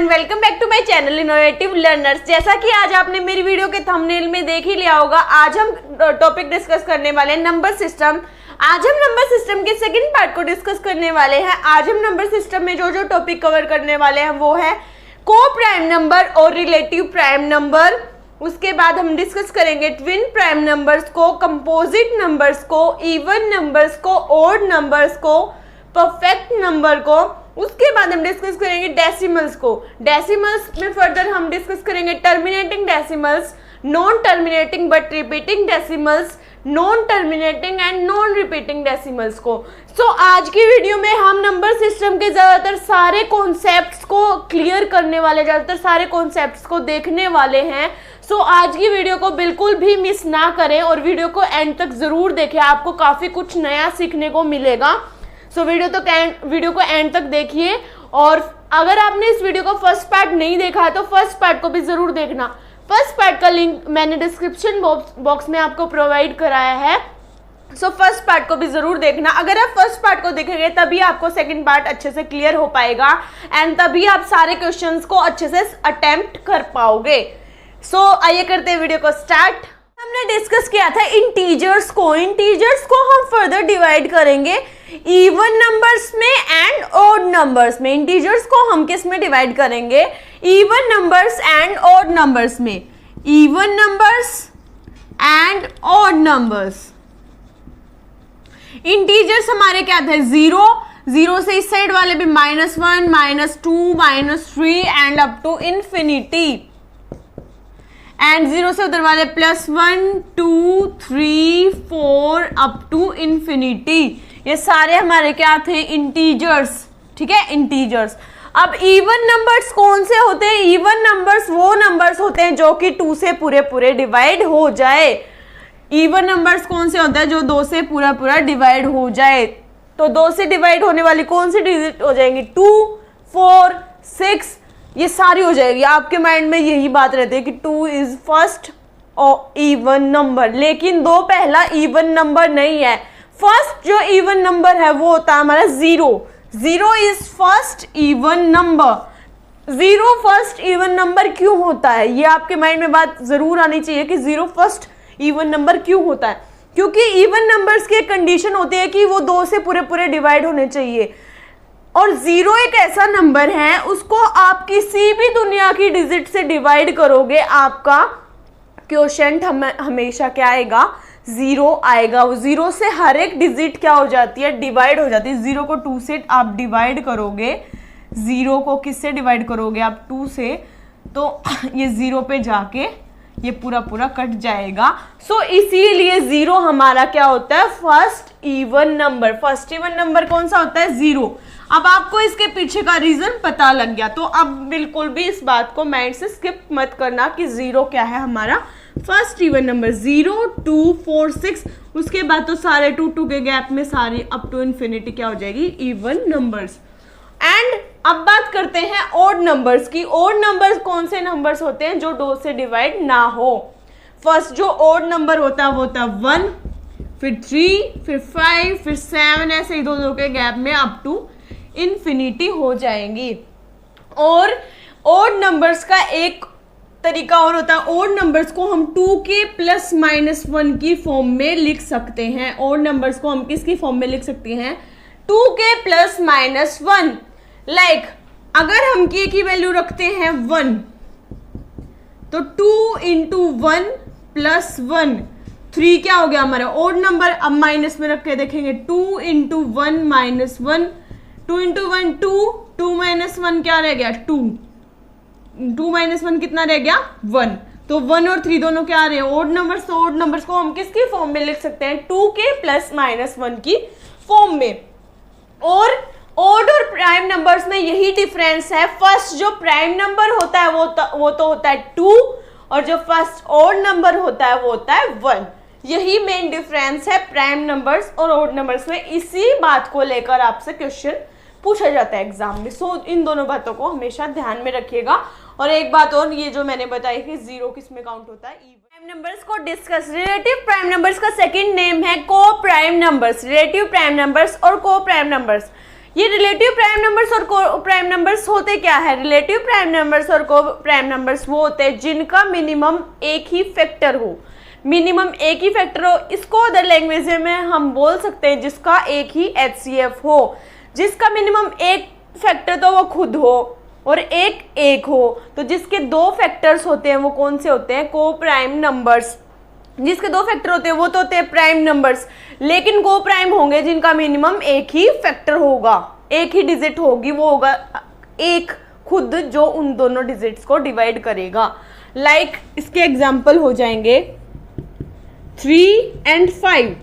Everyone, welcome back to my channel innovative learners. जैसा कि आज आपने मेरी वीडियो के थंबनेल में देख ही लिया होगा, आज हम टॉपिक डिस्कस करने वाले हैं नंबर सिस्टम। आज हम नंबर सिस्टम के सेकंड पार्ट को डिस्कस करने वाले हैं। आज हम नंबर सिस्टम में जो टॉपिक कवर करने वाले हैं वो है को प्राइम नंबर और रिलेटिव प्राइम नंबर। उसके बाद हम डिस्कस करेंगे ट्विन प्राइम नंबर्स को, कंपोजिट नंबर्स को, इवन नंबर्स को, ऑड नंबर्स को, परफेक्ट नंबर को। उसके बाद हम डिस्कस करेंगे डेसिमल्स को। डेसिमल्स में फर्दर हम डिस्कस करेंगे terminating decimals, non terminating but repeating decimals, non terminating and non repeating decimals को। आज की वीडियो में हम नंबर सिस्टम के ज़्यादातर सारे कॉन्सेप्ट्स को क्लियर करने वाले, ज़्यादातर सारे कॉन्सेप्ट्स को देखने वाले हैं। आज की वीडियो को बिल्कुल भी मिस ना करें और वीडियो को एंड तक ज़रूर देखें, आपको काफ़ी कुछ नया सीखने को मिलेगा। वीडियो को एंड तक देखिए। और अगर आपने इस वीडियो को फर्स्ट पार्ट नहीं देखा है तो फर्स्ट पार्ट को भी जरूर देखना। फर्स्ट पार्ट का लिंक मैंने डिस्क्रिप्शन बॉक्स में आपको प्रोवाइड कराया है। फर्स्ट पार्ट को भी जरूर देखना। अगर आप फर्स्ट पार्ट को देखेंगे तभी आपको सेकंड पार्ट अच्छे से क्लियर हो पाएगा एंड तभी आप सारे क्वेश्चंस को अच्छे से अटेम्प्ट कर पाओगे। आइए करते हैं वीडियो को स्टार्ट। हमने डिस्कस किया था इंटीजर्स को। इंटीजर्स को हम फर्दर डिवाइड करेंगे इवन नंबर्स में एंड ऑड नंबर्स में। इंटीजर्स को हम किस में डिवाइड करेंगे? Even numbers and odd numbers में। Even numbers and odd numbers. Integers हमारे क्या थे? जीरो, जीरो से इस साइड वाले भी -1, -2, -3 and up to infinity. And zero से उधर वाले +1, 2, 3, 4 अप टू इंफिनिटी। ये सारे हमारे क्या थे? इंटीजर्स। ठीक है, इंटीजर्स। अब इवन नंबर्स कौन से होते हैं? इवन नंबर्स वो नंबर्स होते हैं जो कि 2 से पूरे पूरे डिवाइड हो जाए। इवन नंबर्स कौन से होते हैं? जो 2 से पूरा पूरा डिवाइड हो जाए। तो 2 से डिवाइड होने वाली कौन सी डिजिट हो जाएंगी? 2, 4, 6 ये सारी हो जाएगी। आपके माइंड में यही बात रहती है कि 2 इज फर्स्ट इवन नंबर, लेकिन 2 पहला इवन नंबर नहीं है। फर्स्ट जो इवन नंबर है वो होता है हमारा 0। 0 is first even number. 0 first even number क्यों होता है? ये आपके माइंड में बात जरूर आनी चाहिए कि 0 फर्स्ट इवन नंबर क्यों होता है। क्योंकि इवन नंबर्स की एक कंडीशन होती है कि वो 2 से पूरे पूरे डिवाइड होने चाहिए। और 0 एक ऐसा नंबर है, उसको आप किसी भी दुनिया की डिजिट से डिवाइड करोगे, आपका क्वोशंट हमेशा क्या आएगा? 0 आएगा। 0 से हर एक डिजिट क्या हो जाती है? डिवाइड हो जाती है। 0 को 2 से आप डिवाइड करोगे, 0 को किससे डिवाइड करोगे आप? 2 से, तो ये 0 पे जाके ये पूरा पूरा कट जाएगा। इसीलिए 0 हमारा क्या होता है? First even number. First even number कौन सा होता है? 0। अब आपको इसके पीछे का रीजन पता लग गया, तो अब बिल्कुल भी इस बात को माइंड से स्किप मत करना कि 0 क्या है हमारा? First even number. 0, 2, 4, 6, उसके बाद तो सारे 2 2 के गैप में सारी अप टू इन्फिनिटी क्या हो जाएगी? Even numbers. एंड अब बात करते हैं ऑड नंबर्स की। ऑड नंबर्स कौन से नंबर्स होते हैं जो 2 से डिवाइड ना हो? फर्स्ट जो ऑड नंबर होता है वो होता है 1, फिर 3, फिर 5, फिर 7, ऐसे ही 2 2 के गैप में अप टू इन्फिनिटी हो जाएंगी। और ऑड नंबर्स का एक तरीका और होता है, ऑड नंबर्स को हम 2 के +-1 की फॉर्म में लिख सकते हैं। ऑड नंबर्स को हम किसकी फॉर्म में लिख सकते हैं? 2 के +-1। लाइक अगर हम k की वैल्यू रखते हैं 1, तो 2 × 1 + 1, 3 क्या हो गया हमारा? Odd number. अब माइनस में रख के देखेंगे, 2 × 1 - 1, 2 × 1 2, 2 - 1 क्या रह गया? 2, 2 - 1 कितना रह गया? 1। तो 1 और 3 दोनों क्या आ रहे हैं? Odd numbers. तो ऑड नंबर्स को हम किसकी फॉर्म में लिख सकते हैं? 2 के +-1 की फॉर्म में। और ऑड और प्राइम नंबर्स में यही डिफरेंस है। फर्स्ट जो प्राइम नंबर होता है वो तो होता है 2, और जो फर्स्ट ऑड नंबर होता है वो होता है 1। यही मेन डिफरेंस है प्राइम नंबर्स और ऑड नंबर्स में। इसी बात को लेकर आपसे क्वेश्चन पूछा जाता है एग्जाम में। इन दोनों बातों को हमेशा ध्यान में रखिएगा। और एक बात और, ये जो मैंने बताई कि 0 किस में काउंट होता है? प्राइम नंबर्स को डिस्कस। रिलेटिव प्राइम नंबर्स का सेकंड नेम है को prime numbers. Relative prime numbers और को प्राइम नंबर्स ये रिलेटिव प्राइम नंबर्स और को प्राइम नंबर्स होते क्या है? रिलेटिव प्राइम नंबर्स और को प्राइम नंबर्स वो होते हैं जिनका मिनिमम एक ही फैक्टर हो, मिनिमम एक ही फैक्टर हो। इसको अदर लैंग्वेज में हम बोल सकते हैं जिसका एक ही HCF हो, जिसका मिनिमम एक फैक्टर तो वो खुद हो और एक हो। तो जिसके दो फैक्टर्स होते हैं वो कौन से होते हैं? को प्राइम नंबर्स। जिसके दो फैक्टर होते हैं वो तो होते हैं प्राइम नंबर्स, लेकिन को प्राइम होंगे जिनका मिनिमम एक ही फैक्टर होगा, एक ही डिजिट होगी, वो होगा एक खुद जो उन दोनों डिजिट्स को डिवाइड करेगा। लाइक इसके एग्जाम्पल हो जाएंगे 3 and 5।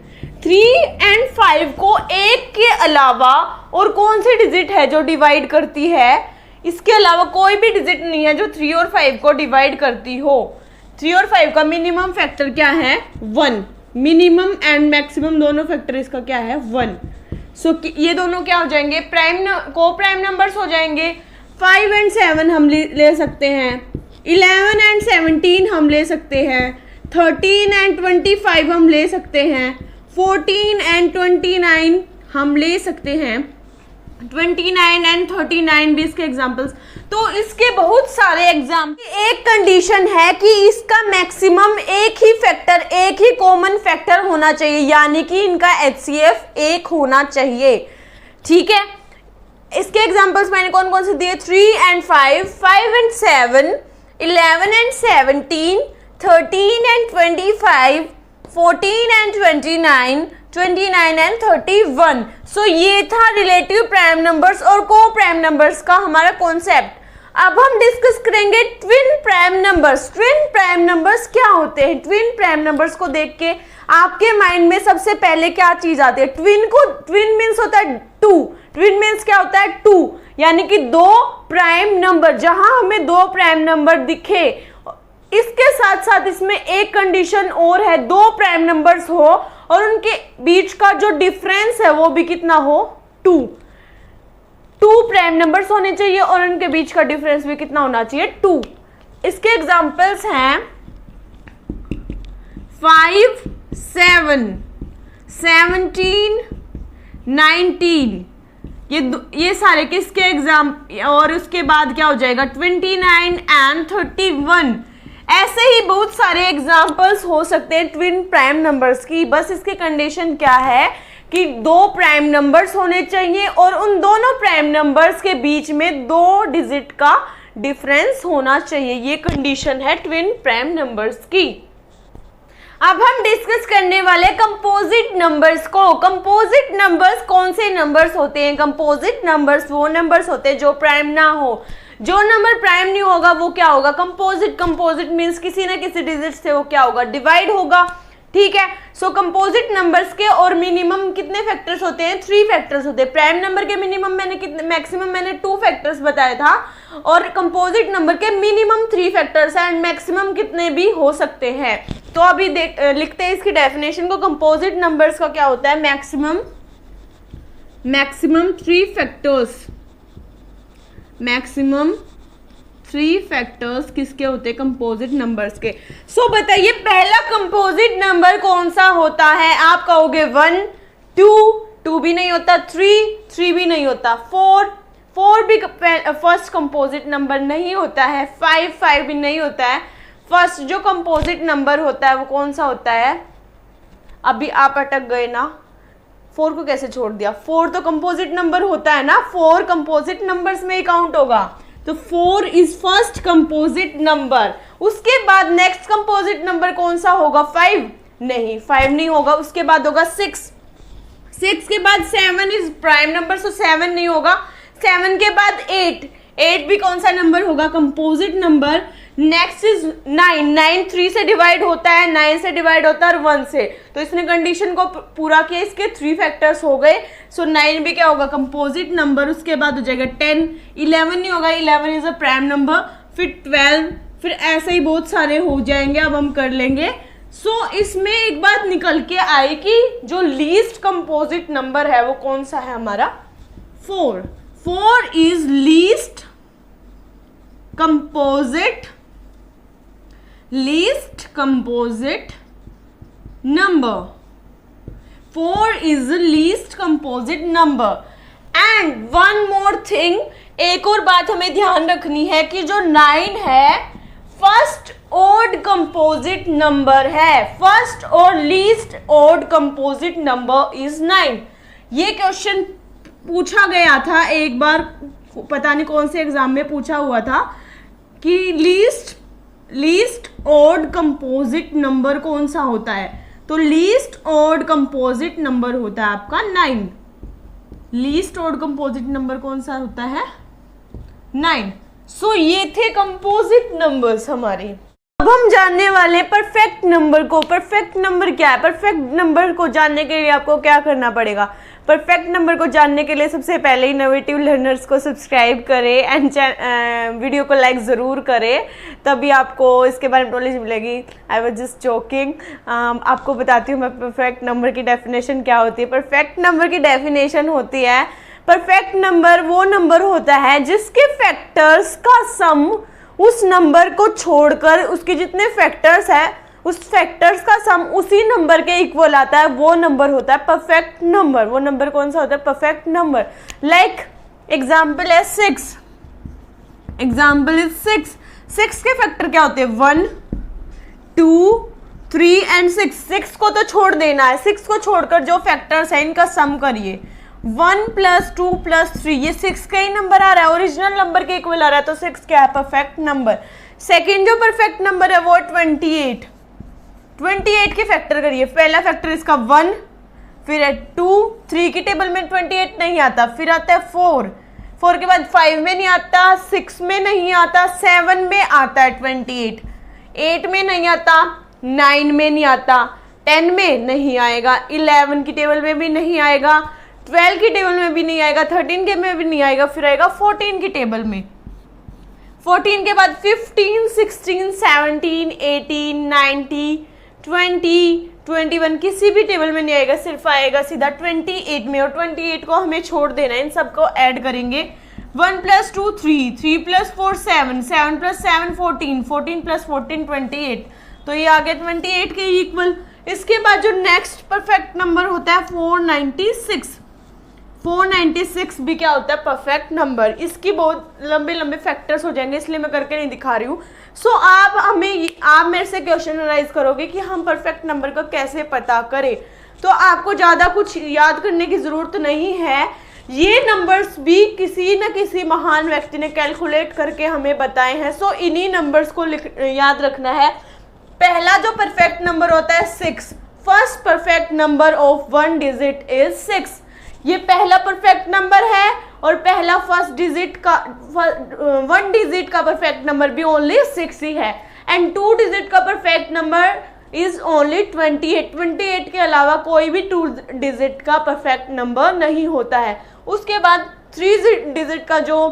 3 and 5 को एक के अलावा और कौन सी डिजिट है जो डिवाइड करती है? इसके अलावा कोई भी डिजिट नहीं है जो 3 और 5 को डिवाइड करती हो। 3 और 5 का मिनिमम फैक्टर क्या है? 1। मिनिमम एंड मैक्सिमम दोनों फैक्टर इसका क्या है? 1। सो ये दोनों क्या हो जाएंगे? को प्राइम नंबर्स हो जाएंगे। 5 and 7 हम ले सकते हैं, 11 and 17 हम ले सकते हैं, 13 and 25 हम ले सकते हैं, 14 and 29 हम ले सकते हैं, 29 and 39 भी इसके एग्जाम्पल्स। तो इसके बहुत सारे एग्जाम्पल। एक कंडीशन है कि इसका मैक्सिमम एक ही फैक्टर, एक ही कॉमन फैक्टर होना चाहिए, यानी कि इनका HCF एक होना चाहिए। ठीक है, इसके एग्जाम्पल्स मैंने कौन कौन से दिए? 3 and 5, 5 and 7, 11 and 17, 13 and 25, 14 and 29, 29 and 31। सो ये था रिलेटिव प्राइम नंबर्स और को प्राइम नंबर्स का हमारा कॉन्सेप्ट। अब हम डिस्कस करेंगे twin prime numbers. Twin prime numbers क्या होते हैं? ट्विन प्राइम नंबर्स को देख के आपके माइंड में सबसे पहले क्या चीज आती है? ट्विन मीन्स होता है 2। ट्विन मीन्स क्या होता है? 2, यानी कि दो प्राइम नंबर, जहां हमें दो प्राइम नंबर दिखे। इसके साथ साथ इसमें एक कंडीशन और है, दो प्राइम नंबर्स हो और उनके बीच का जो डिफरेंस है वो भी कितना हो? 2। 2 प्राइम नंबर्स होने चाहिए और उनके बीच का डिफरेंस भी कितना होना चाहिए? 2। इसके एग्जांपल्स हैं 5, 7, 17, 19। ये सारे किसके एग्जाम, और उसके बाद क्या हो जाएगा? 29 and 31। ऐसे ही बहुत सारे एग्जाम्पल्स हो सकते हैं ट्विन प्राइम नंबर्स की। बस इसकी कंडीशन क्या है कि दो प्राइम नंबर्स होने चाहिए और उन दोनों प्राइम नंबर्स के बीच में 2 डिजिट का डिफरेंस होना चाहिए। ये कंडीशन है ट्विन प्राइम नंबर्स की। अब हम डिस्कस करने वाले कंपोजिट नंबर्स को। कंपोजिट नंबर्स कौन से नंबर्स होते हैं? कंपोजिट नंबर्स वो नंबर्स होते हैं जो प्राइम ना हो। जो नंबर प्राइम नहीं होगा वो क्या होगा? कंपोजिट। कंपोजिट मीन्स किसी ना किसी डिजिट से वो क्या होगा? डिवाइड होगा। ठीक है, सो कंपोजिट नंबर्स के और मिनिमम कितने फैक्टर्स होते हैं? 3 फैक्टर्स होते हैं। प्राइम नंबर के मिनिमम मैक्सिमम मैंने 2 फैक्टर्स बताया था और कंपोजिट नंबर के मिनिमम 3 फैक्टर्स हैं एंड मैक्सिमम कितने भी हो सकते हैं। तो अभी लिखते हैं इसकी डेफिनेशन को। कंपोजिट नंबर्स का क्या होता है? Maximum 3 factors. मैक्सिमम 3 फैक्टर्स किसके होते हैं? कंपोजिट नंबर्स के। सो बताइए पहला कंपोजिट नंबर कौन सा होता है? आप कहोगे 1, 2 भी नहीं होता, 3 भी नहीं होता, 4 भी फर्स्ट कंपोजिट नंबर नहीं होता है, 5 भी नहीं होता है। फर्स्ट जो कंपोजिट नंबर होता है वो कौन सा होता है? अभी आप अटक गए ना, 4 को कैसे छोड़ दिया? 4 तो कंपोजिट नंबर होता है ना, 4 कंपोजिट नंबर्स में ही काउंट होगा। तो 4 इज फर्स्ट कंपोजिट नंबर। उसके बाद नेक्स्ट कंपोजिट नंबर कौन सा होगा? 5 नहीं, 5 नहीं होगा। उसके बाद होगा 6 के बाद 7 इज प्राइम नंबर, सो 7 नहीं होगा। 7 के बाद 8 भी कौन सा नंबर होगा? Composite number. नेक्स्ट इज 9 3 से डिवाइड होता है, 9 से डिवाइड होता है और 1 से। तो इसने कंडीशन को पूरा किया, इसके 3 फैक्टर्स हो गए। सो 9 भी क्या होगा? Composite number. उसके बाद हो जाएगा 10, 11 नहीं होगा, 11 इज अ प्राइम नंबर। फिर 12, फिर ऐसे ही बहुत सारे हो जाएंगे। अब हम कर लेंगे। सो इसमें एक बात निकल के आई कि जो लीस्ट कंपोजिट नंबर है वो कौन सा है हमारा? 4 is least composite number. 4 is the least composite number and one more thing, एक और बात हमें ध्यान रखनी है कि जो 9 है फर्स्ट ओड कंपोजिट नंबर है, फर्स्ट और least odd composite number is 9। ये क्वेश्चन पूछा गया था एक बार, पता नहीं कौन से एग्जाम में पूछा हुआ था कि लीस्ट ओड कंपोजिट नंबर कौन सा होता है, तो लीस्ट ओड कंपोजिट नंबर होता है आपका 9। लीस्ट ओड कंपोजिट नंबर कौन सा होता है 9। सो ये थे कंपोजिट नंबर्स हमारे। अब हम जानने वाले परफेक्ट नंबर को। परफेक्ट नंबर क्या है? परफेक्ट नंबर को जानने के लिए आपको क्या करना पड़ेगा? परफेक्ट नंबर को जानने के लिए सबसे पहले इनोवेटिव लर्नर्स को सब्सक्राइब करें एंड वीडियो को लाइक ज़रूर करें, तभी आपको इसके बारे में नॉलेज मिलेगी। I was just joking. आपको बताती हूँ मैं परफेक्ट नंबर की डेफिनेशन क्या होती है। परफेक्ट नंबर की डेफिनेशन होती है, परफेक्ट नंबर वो नंबर होता है जिसके फैक्टर्स का सम उस नंबर को छोड़कर उसके जितने फैक्टर्स है उस फैक्टर्स का सम उसी नंबर के इक्वल आता है, वो नंबर होता है परफेक्ट नंबर। वो नंबर कौन सा होता है? Perfect number. लाइक एग्जाम्पल है 6। Example is 6। 6 के फैक्टर क्या होते हैं? 1 2 3 एंड 6। 6 को तो छोड़ देना है, 6 को छोड़कर जो फैक्टर्स है इनका सम करिए। 1 + 2 + 3, ये 6 का ही नंबर आ रहा है, ओरिजिनल नंबर के इक्वल आ रहा है, तो 6 क्या है? Perfect number. सेकेंड जो परफेक्ट नंबर है वो 28। 28 के फैक्टर करिए। पहला फैक्टर इसका 1, फिर है 2, 3 की टेबल में 28 नहीं आता, फिर आता है 4, 4 के बाद 5 में नहीं आता, 6 में नहीं आता, 7 में आता है 28, 8 में नहीं आता, 9 में नहीं आता, 10 में नहीं आएगा, 11 की टेबल में भी नहीं आएगा, 12 की टेबल में भी नहीं आएगा, 13 के में भी नहीं आएगा, फिर आएगा 14 की टेबल में। 14 के बाद 15, 16, 17, 18, 19, 20, 21 किसी भी टेबल में नहीं आएगा, सिर्फ आएगा सीधा 28 में, और 28 को हमें छोड़ देना है। इन सबको ऐड करेंगे। 1 + 2 3, 3 + 4 7, 7 + 7 14, 14 + 14 28, तो ये आ गया 28 के इक्वल। इसके बाद जो नेक्स्ट परफेक्ट नंबर होता है 496। 496 भी क्या होता है? Perfect number. इसकी बहुत लंबे लंबे फैक्टर्स हो जाएंगे, इसलिए मैं करके नहीं दिखा रही हूँ। सो आप मेरे से क्वेश्चन राइज करोगे कि हम परफेक्ट नंबर को कैसे पता करें, तो आपको ज़्यादा कुछ याद करने की ज़रूरत नहीं है। ये नंबर्स भी किसी न किसी महान व्यक्ति ने कैलकुलेट करके हमें बताए हैं। सो इन्हीं नंबर्स को याद रखना है। पहला जो परफेक्ट नंबर होता है 6। First perfect number of 1 digit is 6। ये पहला परफेक्ट नंबर है और पहला फर्स्ट डिजिट का 1 डिजिट का परफेक्ट नंबर भी ओनली 6 ही है, एंड 2 डिजिट का परफेक्ट नंबर इज ओनली 28। 28 के अलावा कोई भी 2 डिजिट का परफेक्ट नंबर नहीं होता है। उसके बाद 3 डिजिट का जो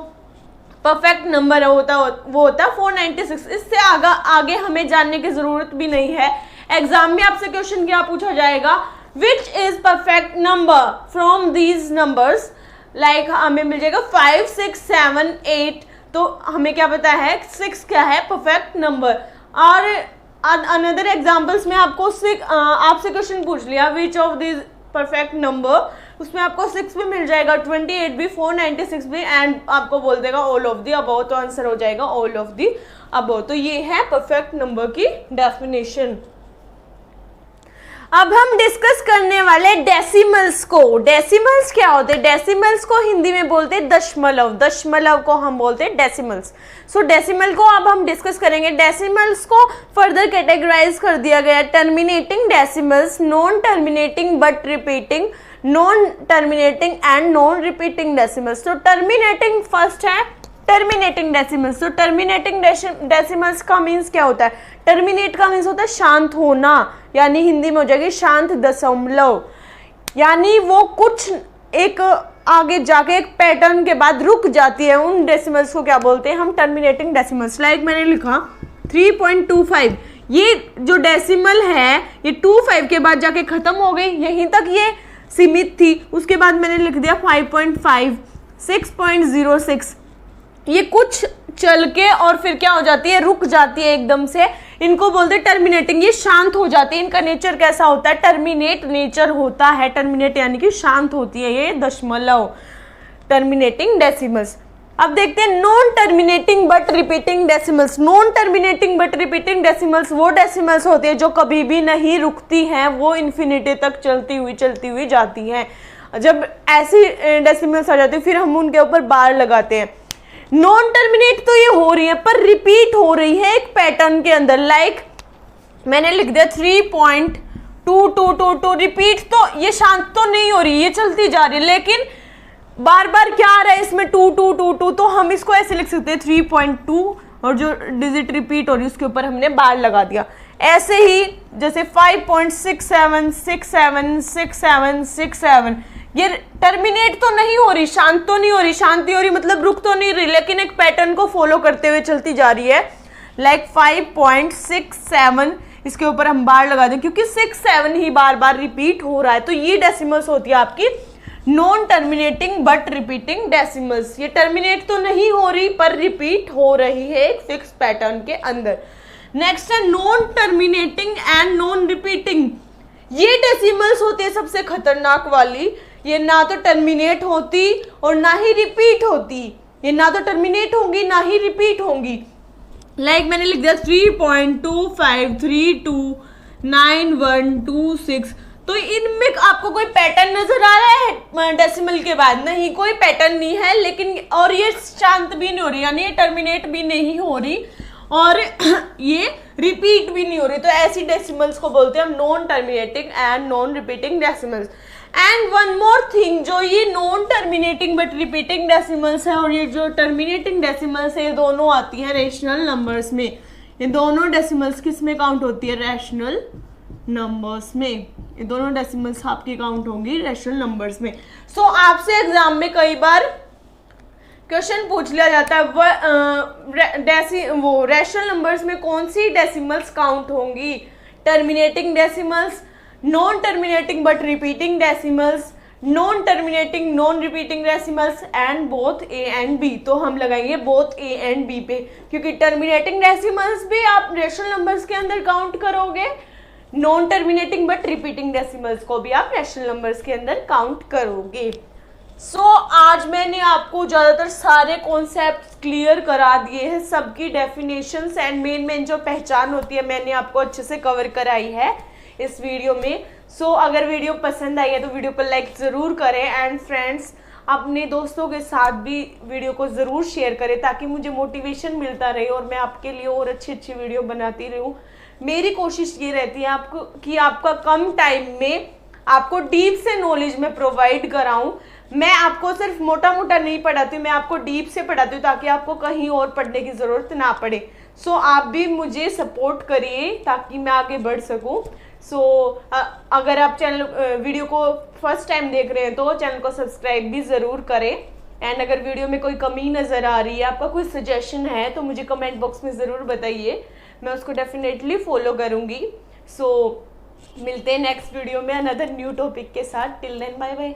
परफेक्ट नंबर होता वो होता है 496। इससे आगे हमें जानने की जरूरत भी नहीं है। एग्जाम में आपसे क्वेश्चन क्या पूछा जाएगा? Which is perfect number from these numbers? Like हमें मिल जाएगा 5 6 7 8, तो हमें क्या पता है 6 क्या है? Perfect number. और अनदर एग्जाम्पल्स में आपको आपसे क्वेश्चन पूछ लिया which of this perfect number, उसमें आपको 6 भी मिल जाएगा, 28 भी, 496 भी, एंड आपको बोल देगा ऑल ऑफ दी अबव, तो आंसर हो जाएगा ऑल ऑफ दी अबव। तो ये है परफेक्ट नंबर की डेफिनेशन। अब हम डिस्कस करने वाले डेसिमल्स को। डेसिमल्स क्या होते हैं? डेसिमल्स को हिंदी में बोलते हैं दशमलव। दशमलव को हम बोलते हैं डेसिमल्स। सो डेसिमल को अब हम डिस्कस करेंगे। डेसिमल्स को फर्दर कैटेगराइज कर दिया गया है। Terminating decimals, non terminating but repeating, non terminating and non repeating decimals. तो टर्मिनेटिंग फर्स्ट है टर्मिनेटिंग डेसिमल्स। तो टर्मिनेटिंग डेसिमल्स का मीन्स क्या होता है? टर्मिनेट का मीन्स होता है शांत होना, यानी हिंदी में हो जाएगी शांत दशमलव, यानी वो कुछ एक आगे जाके एक पैटर्न के बाद रुक जाती है। उन डेसिमल्स को क्या बोलते हैं हम? Terminating decimals. लाइक मैंने लिखा 3.25, ये जो डेसिमल है ये 25 के बाद जाके खत्म हो गई, यहीं तक ये सीमित थी। उसके बाद मैंने लिख दिया 5.5, 6.06, ये कुछ चल के और फिर क्या हो जाती है? रुक जाती है एकदम से। इनको बोलते हैं टर्मिनेटिंग, ये शांत हो जाती है। इनका नेचर कैसा होता है? टर्मिनेट नेचर होता है। टर्मिनेट यानी कि शांत होती है ये दशमलव। Terminating decimals. अब देखते हैं non terminating but repeating decimals. Non terminating but repeating decimals वो डेसिमल्स होती है जो कभी भी नहीं रुकती हैं, वो इन्फिनिटी तक चलती हुई जाती हैं। जब ऐसी डेसिमल्स आ जाती है फिर हम उनके ऊपर बार लगाते हैं। नॉन टर्मिनेट तो ये हो रही है पर रिपीट हो रही है एक पैटर्न के अंदर। लाइक मैंने लिख दिया 3.2222, रिपीट तो ये शांत तो नहीं हो रही, ये चलती जा रही है, लेकिन बार बार क्या आ रहा है इसमें 2222, तो हम इसको ऐसे लिख सकते हैं 3.2 और जो डिजिट रिपीट हो रही है उसके ऊपर हमने बार लगा दिया। ऐसे ही जैसे 5.67676767, ये टर्मिनेट तो नहीं हो रही, शांत तो नहीं हो रही, शांति हो रही मतलब रुक तो नहीं रही, लेकिन एक पैटर्न को फॉलो करते हुए चलती जा रही है। लाइक 5.67 इसके ऊपर हम बार लगा दें क्योंकि 67 ही बार बार रिपीट हो रहा है। तो ये डेसिमल्स होती है आपकी non terminating but repeating decimals. ये टर्मिनेट तो नहीं हो रही पर रिपीट हो रही है एक फिक्स पैटर्न के अंदर। नेक्स्ट है non terminating and non repeating. ये डेसिमल्स होती है सबसे खतरनाक वाली। ये ना तो टर्मिनेट होती और ना ही रिपीट होती, ये ना तो टर्मिनेट होंगी ना ही रिपीट होंगी। लाइक मैंने लिख दिया 3.25329126, तो इनमें आपको कोई पैटर्न नजर आ रहा है डेसिमल के बाद? नहीं, कोई पैटर्न नहीं है, लेकिन और ये शांत भी नहीं हो रही, यानी ये टर्मिनेट भी नहीं हो रही और ये रिपीट भी नहीं हो रही। तो ऐसी डेसिमल्स को बोलते हैं हम non terminating and non repeating decimals. And one more thing, जो ये non terminating but repeating decimals है और ये जो टर्मिनेटिंग डेसिमल्स है, ये दोनों आती है रैशनल नंबर्स में। ये दोनों डेसिमल्स किस में काउंट होती है? रैशनल नंबर्स में। ये दोनों डेसिमल्स आपकी काउंट होंगी रैशनल नंबर्स में। सो आपसे एग्जाम में कई बार क्वेश्चन पूछ लिया जाता है वो रैशनल नंबर्स में कौन सी डेसिमल्स काउंट होंगी? Terminating decimals, non terminating but repeating decimals, non terminating non repeating decimals and both A and B. तो हम लगाएंगे बोथ ए एंड बी पे, क्योंकि टर्मिनेटिंग डेसिमल्स भी आप रैशनल नंबर्स के अंदर काउंट करोगे, non terminating but repeating decimals को भी आप रैशनल नंबर्स के अंदर काउंट करोगे। आज मैंने आपको ज़्यादातर सारे कॉन्सेप्ट्स क्लियर करा दिए हैं, सबकी डेफिनेशंस एंड मेन जो पहचान होती है मैंने आपको अच्छे से कवर कराई है इस वीडियो में। अगर वीडियो पसंद आई है तो वीडियो पर लाइक ज़रूर करें एंड फ्रेंड्स अपने दोस्तों के साथ भी वीडियो को ज़रूर शेयर करें ताकि मुझे मोटिवेशन मिलता रहे और मैं आपके लिए और अच्छी वीडियो बनाती रहूँ। मेरी कोशिश ये रहती है आपको कि आपका कम टाइम में आपको डीप से नॉलेज में प्रोवाइड कराऊं। मैं आपको सिर्फ मोटा मोटा नहीं पढ़ाती हूँ, मैं आपको डीप से पढ़ाती हूँ ताकि आपको कहीं और पढ़ने की ज़रूरत ना पड़े। आप भी मुझे सपोर्ट करिए ताकि मैं आगे बढ़ सकूँ। अगर आप वीडियो को फर्स्ट टाइम देख रहे हैं तो चैनल को सब्सक्राइब भी ज़रूर करें एंड अगर वीडियो में कोई कमी नज़र आ रही है, आपका कोई सजेशन है तो मुझे कमेंट बॉक्स में ज़रूर बताइए, मैं उसको डेफिनेटली फॉलो करूँगी। मिलते हैं नेक्स्ट वीडियो में अनदर न्यू टॉपिक के साथ। Till then bye bye.